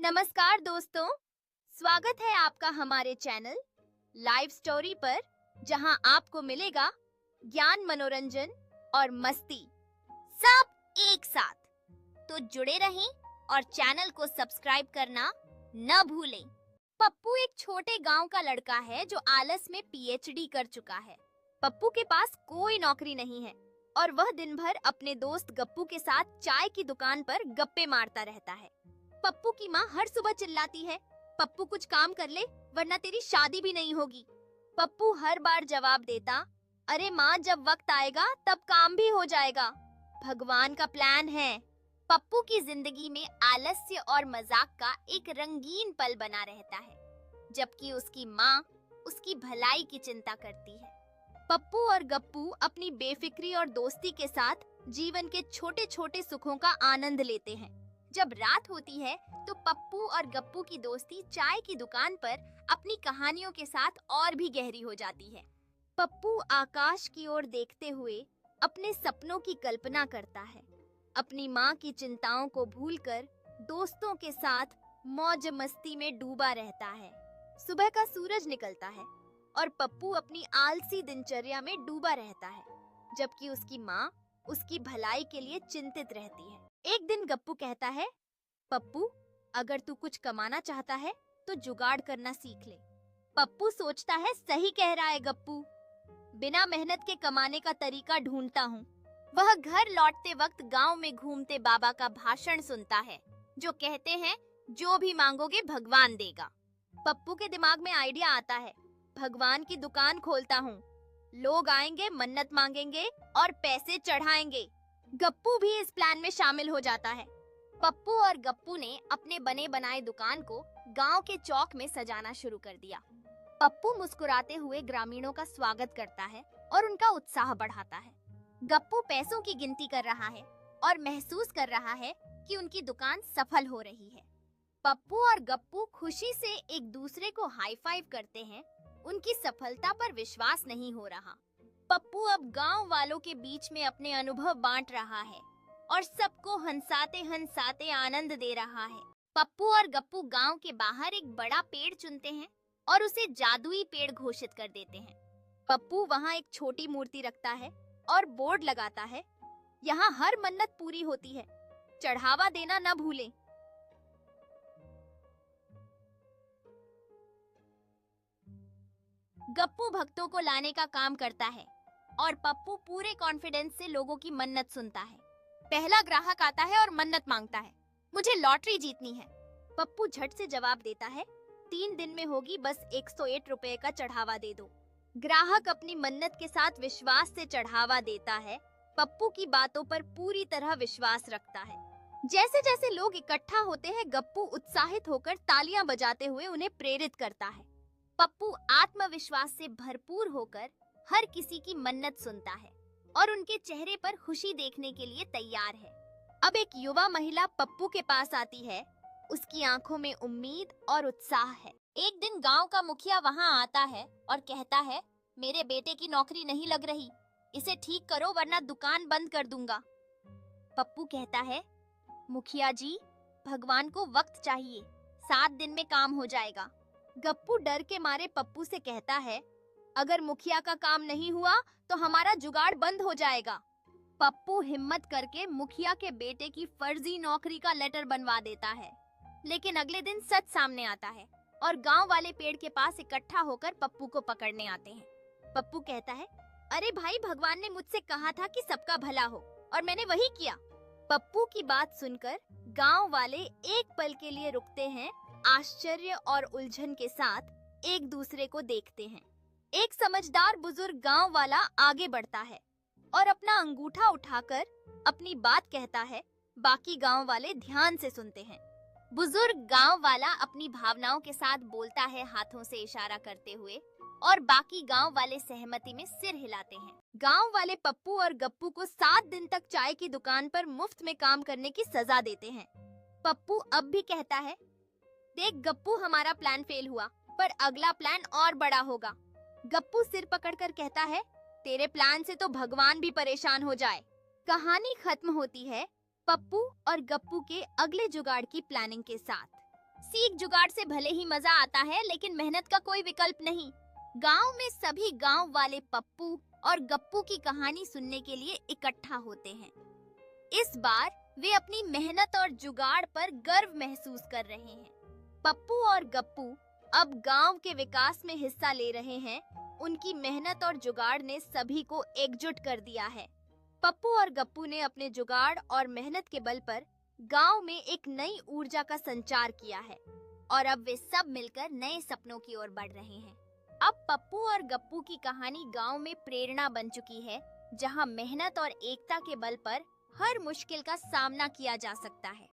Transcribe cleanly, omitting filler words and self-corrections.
नमस्कार दोस्तों, स्वागत है आपका हमारे चैनल लाइव स्टोरी पर, जहां आपको मिलेगा ज्ञान, मनोरंजन और मस्ती सब एक साथ। तो जुड़े रहें और चैनल को सब्सक्राइब करना न भूलें। पप्पू एक छोटे गांव का लड़का है जो आलस में पीएचडी कर चुका है। पप्पू के पास कोई नौकरी नहीं है और वह दिन भर अपने दोस्त गप्पू के साथ चाय की दुकान पर गप्पे मारता रहता है। पप्पू की माँ हर सुबह चिल्लाती है, पप्पू कुछ काम कर ले वरना तेरी शादी भी नहीं होगी। पप्पू हर बार जवाब देता, अरे माँ, जब वक्त आएगा तब काम भी हो जाएगा, भगवान का प्लान है। पप्पू की जिंदगी में आलस्य और मजाक का एक रंगीन पल बना रहता है, जबकि उसकी माँ उसकी भलाई की चिंता करती है। पप्पू और गप्पू अपनी बेफिक्री और दोस्ती के साथ जीवन के छोटे छोटे सुखों का आनंद लेते हैं। जब रात होती है तो पप्पू और गप्पू की दोस्ती चाय की दुकान पर अपनी कहानियों के साथ और भी गहरी हो जाती है। पप्पू आकाश की ओर देखते हुए अपने सपनों की कल्पना करता है, अपनी माँ की चिंताओं को भूलकर दोस्तों के साथ मौज मस्ती में डूबा रहता है। सुबह का सूरज निकलता है और पप्पू अपनी आलसी दिनचर्या में डूबा रहता है, जबकि उसकी माँ उसकी भलाई के लिए चिंतित रहती है। एक दिन गप्पू कहता है, पप्पू, अगर तू कुछ कमाना चाहता है तो जुगाड़ करना सीख ले। पप्पू सोचता है, सही कह रहा है गप्पू, बिना मेहनत के कमाने का तरीका ढूंढता हूँ। वह घर लौटते वक्त गांव में घूमते बाबा का भाषण सुनता है, जो कहते हैं, जो भी मांगोगे भगवान देगा। पप्पू के दिमाग में आइडिया आता है, भगवान की दुकान खोलता हूँ, लोग आएंगे, मन्नत मांगेंगे और पैसे चढ़ाएंगे। गप्पू भी इस प्लान में शामिल हो जाता है। पप्पू और गप्पू ने अपने बने बनाए दुकान को गांव के चौक में सजाना शुरू कर दिया। पप्पू मुस्कुराते हुए ग्रामीणों का स्वागत करता है और उनका उत्साह बढ़ाता है। गप्पू पैसों की गिनती कर रहा है और महसूस कर रहा है कि उनकी दुकान सफल हो रही है। पप्पू और गप्पू खुशी से एक दूसरे को हाई फाइव करते हैं। उनकी सफलता पर विश्वास नहीं हो रहा। पप्पू अब गांव वालों के बीच में अपने अनुभव बांट रहा है और सबको हंसाते हंसाते आनंद दे रहा है। पप्पू और गप्पू गांव के बाहर एक बड़ा पेड़ चुनते हैं और उसे जादुई पेड़ घोषित कर देते हैं। पप्पू वहां एक छोटी मूर्ति रखता है और बोर्ड लगाता है, यहाँ हर मन्नत पूरी होती है, चढ़ावा देना न भूलें। गप्पू भक्तों को लाने का काम करता है और पप्पू पूरे कॉन्फिडेंस से लोगों की मन्नत सुनता है। पहला ग्राहक आता है और मन्नत मांगता है, मुझे लॉटरी जीतनी है। पप्पू झट से जवाब देता है, 3 दिन में होगी, बस 108 रुपए का चढ़ावा दे दो। ग्राहक अपनी मन्नत के साथ विश्वास से चढ़ावा देता है। पप्पू की बातों पर पूरी तरह विश्वास रखता है। जैसे जैसे लोग इकट्ठा होते हैं, गप्पू उत्साहित होकर तालियां बजाते हुए उन्हें प्रेरित करता है। पप्पू आत्मविश्वास से भरपूर होकर हर किसी की मन्नत सुनता है और उनके चेहरे पर खुशी देखने के लिए तैयार है। अब एक युवा महिला पप्पू के पास आती है। उसकी आंखों में उम्मीद और उत्साह है। एक दिन गांव का मुखिया वहां आता है और कहता है, मेरे बेटे की नौकरी नहीं लग रही, इसे ठीक करो वरना दुकान बंद कर दूंगा। पप्पू कहता है, मुखिया जी, भगवान को वक्त चाहिए, 7 दिन में काम हो जाएगा। गप्पू डर के मारे पप्पू से कहता है, अगर मुखिया का काम नहीं हुआ तो हमारा जुगाड़ बंद हो जाएगा। पप्पू हिम्मत करके मुखिया के बेटे की फर्जी नौकरी का लेटर बनवा देता है। लेकिन अगले दिन सच सामने आता है और गांव वाले पेड़ के पास इकट्ठा होकर पप्पू को पकड़ने आते हैं। पप्पू कहता है, अरे भाई, भगवान ने मुझसे कहा था कि सबका भला हो और मैंने वही किया। पप्पू की बात सुनकर गांव वाले एक पल के लिए रुकते हैं, आश्चर्य और उलझन के साथ एक दूसरे को देखते हैं। एक समझदार बुजुर्ग गांव वाला आगे बढ़ता है और अपना अंगूठा उठाकर अपनी बात कहता है। बाकी गांव वाले ध्यान से सुनते हैं। बुजुर्ग गांव वाला अपनी भावनाओं के साथ बोलता है, हाथों से इशारा करते हुए, और बाकी गांव वाले सहमति में सिर हिलाते हैं। गांव वाले पप्पू और गप्पू को 7 दिन तक चाय की दुकान पर मुफ्त में काम करने की सजा देते हैं। पप्पू अब भी कहता है, देख गप्पू, हमारा प्लान फेल हुआ, पर अगला प्लान और बड़ा होगा। गप्पू सिर पकड़कर कहता है, तेरे प्लान से तो भगवान भी परेशान हो जाए। कहानी खत्म होती है पप्पू और गप्पू के अगले जुगाड़ की प्लानिंग के साथ। सीख जुगाड़ से भले ही मजा आता है, लेकिन मेहनत का कोई विकल्प नहीं। गांव में सभी गांव वाले पप्पू और गप्पू की कहानी सुनने के लिए इकट्ठा होते हैं। इस बार वे अपनी मेहनत और जुगाड़ पर गर्व महसूस कर रहे हैं। पप्पू और गप्पू अब गांव के विकास में हिस्सा ले रहे हैं। उनकी मेहनत और जुगाड़ ने सभी को एकजुट कर दिया है। पप्पू और गप्पू ने अपने जुगाड़ और मेहनत के बल पर गांव में एक नई ऊर्जा का संचार किया है और अब वे सब मिलकर नए सपनों की ओर बढ़ रहे हैं। अब पप्पू और गप्पू की कहानी गांव में प्रेरणा बन चुकी है, जहां मेहनत और एकता के बल पर हर मुश्किल का सामना किया जा सकता है।